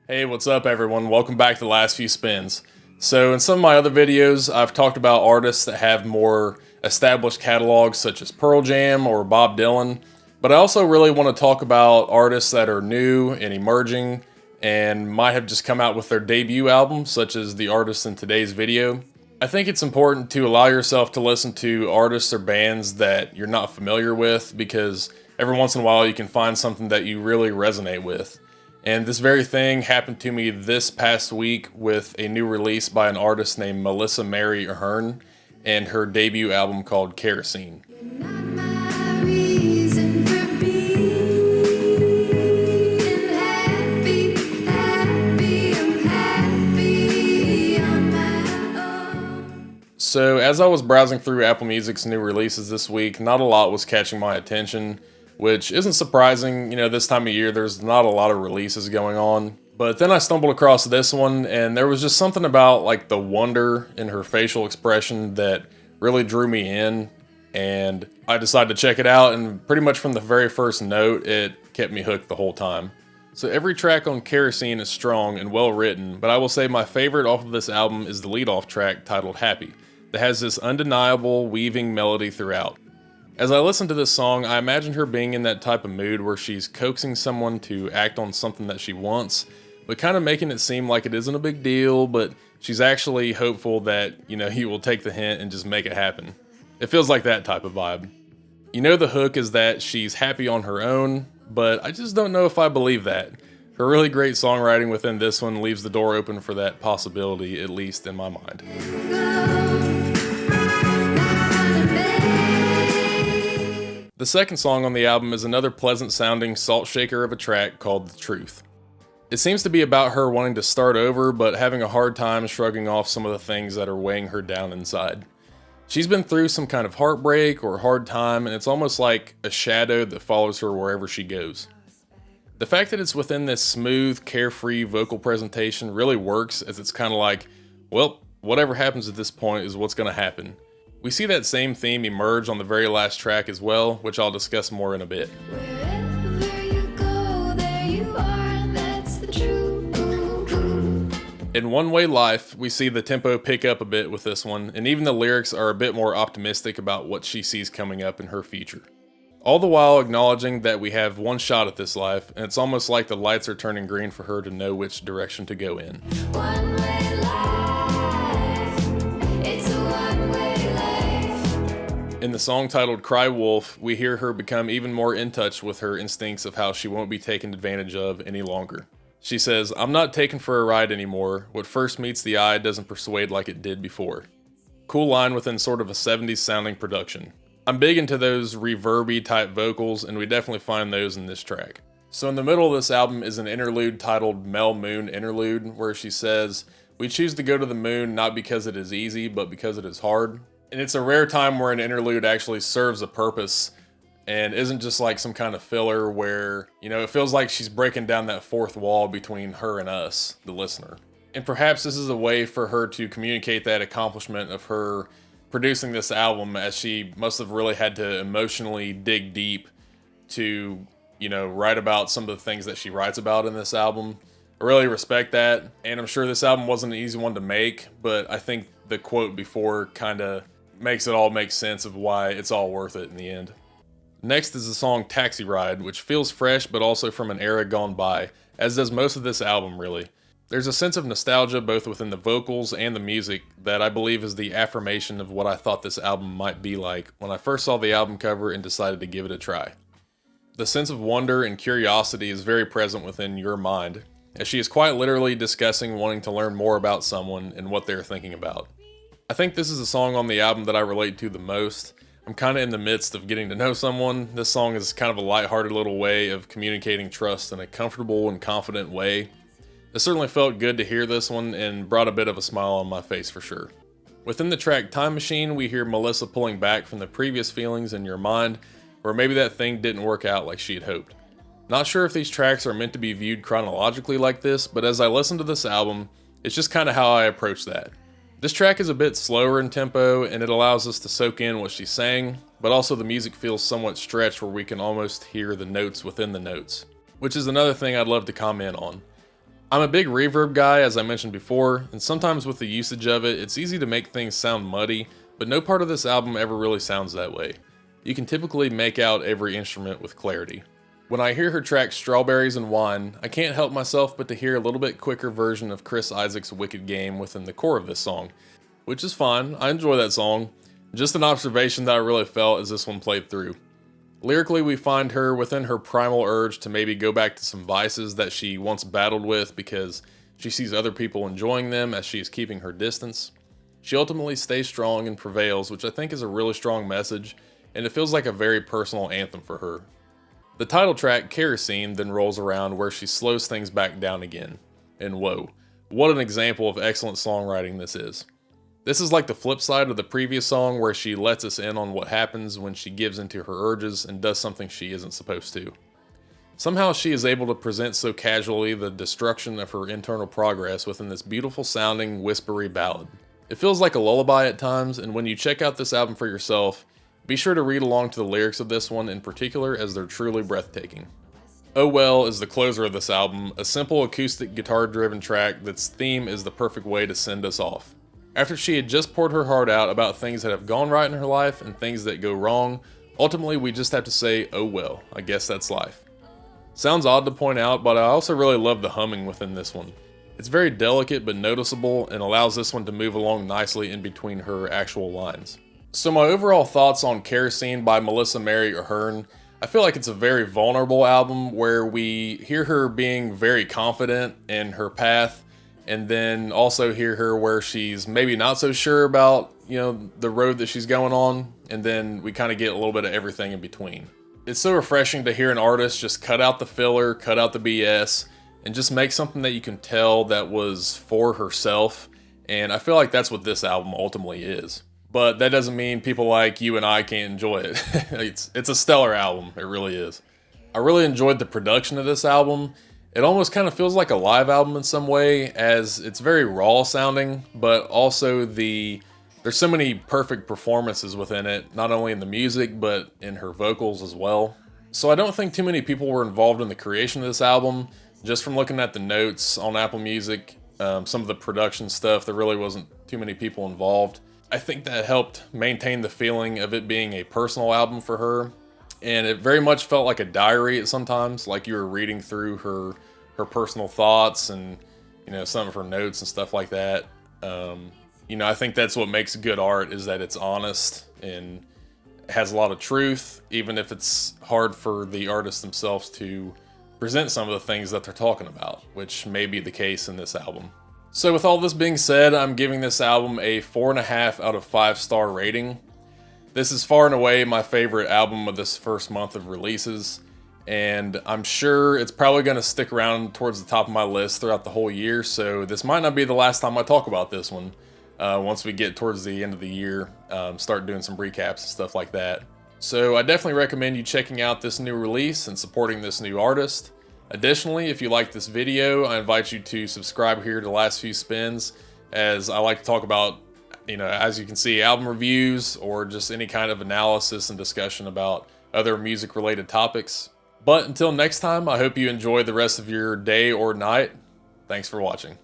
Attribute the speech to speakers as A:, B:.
A: Hey, what's up everyone? Welcome back to The Last Few Spins. So in some of my other videos, I've talked about artists that have more established catalogs such as Pearl Jam or Bob Dylan, but I also really want to talk about artists that are new and emerging and might have just come out with their debut album, such as the artist in today's video. I think it's important to allow yourself to listen to artists or bands that you're not familiar with, because every once in a while you can find something that you really resonate with. And this very thing happened to me this past week with a new release by an artist named Melissa Mary Ahern and her debut album called Kerosene. So as I was browsing through Apple Music's new releases this week, not a lot was catching my attention, which isn't surprising. You know, this time of year there's not a lot of releases going on. But then I stumbled across this one, and there was just something about like the wonder in her facial expression that really drew me in, and I decided to check it out, and pretty much from the very first note it kept me hooked the whole time. So every track on Kerosene is strong and well written, but I will say my favorite off of this album is the lead-off track titled Happy, that has this undeniable weaving melody throughout. As I listened to this song, I imagined her being in that type of mood where she's coaxing someone to act on something that she wants, but kind of making it seem like it isn't a big deal, but she's actually hopeful that, he will take the hint and just make it happen. It feels like that type of vibe. The hook is that she's happy on her own, but I just don't know if I believe that. Her really great songwriting within this one leaves the door open for that possibility, at least in my mind. The second song on the album is another pleasant sounding salt shaker of a track called The Truth. It seems to be about her wanting to start over, but having a hard time shrugging off some of the things that are weighing her down inside. She's been through some kind of heartbreak or hard time, and it's almost like a shadow that follows her wherever she goes. The fact that it's within this smooth, carefree vocal presentation really works, as it's kind of like, well, whatever happens at this point is what's going to happen. We see that same theme emerge on the very last track as well, which I'll discuss more in a bit. In One Way Life, we see the tempo pick up a bit with this one, and even the lyrics are a bit more optimistic about what she sees coming up in her future. All the while acknowledging that we have one shot at this life, and it's almost like the lights are turning green for her to know which direction to go in. In the song titled Cry Wolf, we hear her become even more in touch with her instincts of how she won't be taken advantage of any longer. She says, "I'm not taken for a ride anymore. What first meets the eye doesn't persuade like it did before." Cool line within sort of a 70s sounding production. I'm big into those reverby type vocals, and we definitely find those in this track. So in the middle of this album is an interlude titled Mel Moon Interlude, where she says, "We choose to go to the moon not because it is easy, but because it is hard." And it's a rare time where an interlude actually serves a purpose and isn't just like some kind of filler where, it feels like she's breaking down that fourth wall between her and us, the listener. And perhaps this is a way for her to communicate that accomplishment of her producing this album, as she must have really had to emotionally dig deep to, write about some of the things that she writes about in this album. I really respect that, and I'm sure this album wasn't an easy one to make, but I think the quote before kind of makes it all make sense of why it's all worth it in the end. Next is the song Taxi Ride, which feels fresh but also from an era gone by, as does most of this album really. There's a sense of nostalgia both within the vocals and the music that I believe is the affirmation of what I thought this album might be like when I first saw the album cover and decided to give it a try. The sense of wonder and curiosity is very present within your mind, as she is quite literally discussing wanting to learn more about someone and what they're thinking about. I think this is a song on the album that I relate to the most. I'm kind of in the midst of getting to know someone. This song is kind of a lighthearted little way of communicating trust in a comfortable and confident way. It certainly felt good to hear this one and brought a bit of a smile on my face for sure. Within the track Time Machine, we hear Melissa pulling back from the previous feelings in your mind, or maybe that thing didn't work out like she had hoped. Not sure if these tracks are meant to be viewed chronologically like this, but as I listen to this album, it's just kind of how I approach that. This track is a bit slower in tempo, and it allows us to soak in what she's saying, but also the music feels somewhat stretched where we can almost hear the notes within the notes, which is another thing I'd love to comment on. I'm a big reverb guy, as I mentioned before, and sometimes with the usage of it, it's easy to make things sound muddy, but no part of this album ever really sounds that way. You can typically make out every instrument with clarity. When I hear her track Strawberries and Wine, I can't help myself but to hear a little bit quicker version of Chris Isaak's Wicked Game within the core of this song, which is fine. I enjoy that song. Just an observation that I really felt as this one played through. Lyrically, we find her within her primal urge to maybe go back to some vices that she once battled with because she sees other people enjoying them as she is keeping her distance. She ultimately stays strong and prevails, which I think is a really strong message, and it feels like a very personal anthem for her. The title track, Kerosene, then rolls around where she slows things back down again. And whoa, what an example of excellent songwriting this is. This is like the flip side of the previous song where she lets us in on what happens when she gives into her urges and does something she isn't supposed to. Somehow she is able to present so casually the destruction of her internal progress within this beautiful sounding, whispery ballad. It feels like a lullaby at times, and when you check out this album for yourself, be sure to read along to the lyrics of this one in particular as they're truly breathtaking. Oh Well is the closer of this album, a simple acoustic guitar driven track that's theme is the perfect way to send us off. After she had just poured her heart out about things that have gone right in her life and things that go wrong, ultimately we just have to say, oh well, I guess that's life. Sounds odd to point out, but I also really love the humming within this one. It's very delicate but noticeable and allows this one to move along nicely in between her actual lines. So my overall thoughts on Kerosene by Melissa Mary Ahern, I feel like it's a very vulnerable album where we hear her being very confident in her path, and then also hear her where she's maybe not so sure about, the road that she's going on, and then we kind of get a little bit of everything in between. It's so refreshing to hear an artist just cut out the filler, cut out the BS, and just make something that you can tell that was for herself, and I feel like that's what this album ultimately is. But that doesn't mean people like you and I can't enjoy it. It's a stellar album, it really is. I really enjoyed the production of this album. It almost kind of feels like a live album in some way, as it's very raw sounding, but also there's so many perfect performances within it, not only in the music, but in her vocals as well. So I don't think too many people were involved in the creation of this album. Just from looking at the notes on Apple Music, some of the production stuff, there really wasn't too many people involved. I think that helped maintain the feeling of it being a personal album for her. And it very much felt like a diary at sometimes, like you were reading through her personal thoughts and, some of her notes and stuff like that. I think that's what makes good art, is that it's honest and has a lot of truth, even if it's hard for the artists themselves to present some of the things that they're talking about, which may be the case in this album. So with all this being said, I'm giving this album a 4.5 out of 5 star rating. This is far and away my favorite album of this first month of releases, and I'm sure it's probably going to stick around towards the top of my list throughout the whole year, so this might not be the last time I talk about this one. Once we get towards the end of the year, start doing some recaps and stuff like that. So I definitely recommend you checking out this new release and supporting this new artist. Additionally, if you like this video, I invite you to subscribe here to The Last Few Spins, as I like to talk about, as you can see, album reviews or just any kind of analysis and discussion about other music related topics. But until next time, I hope you enjoy the rest of your day or night. Thanks for watching.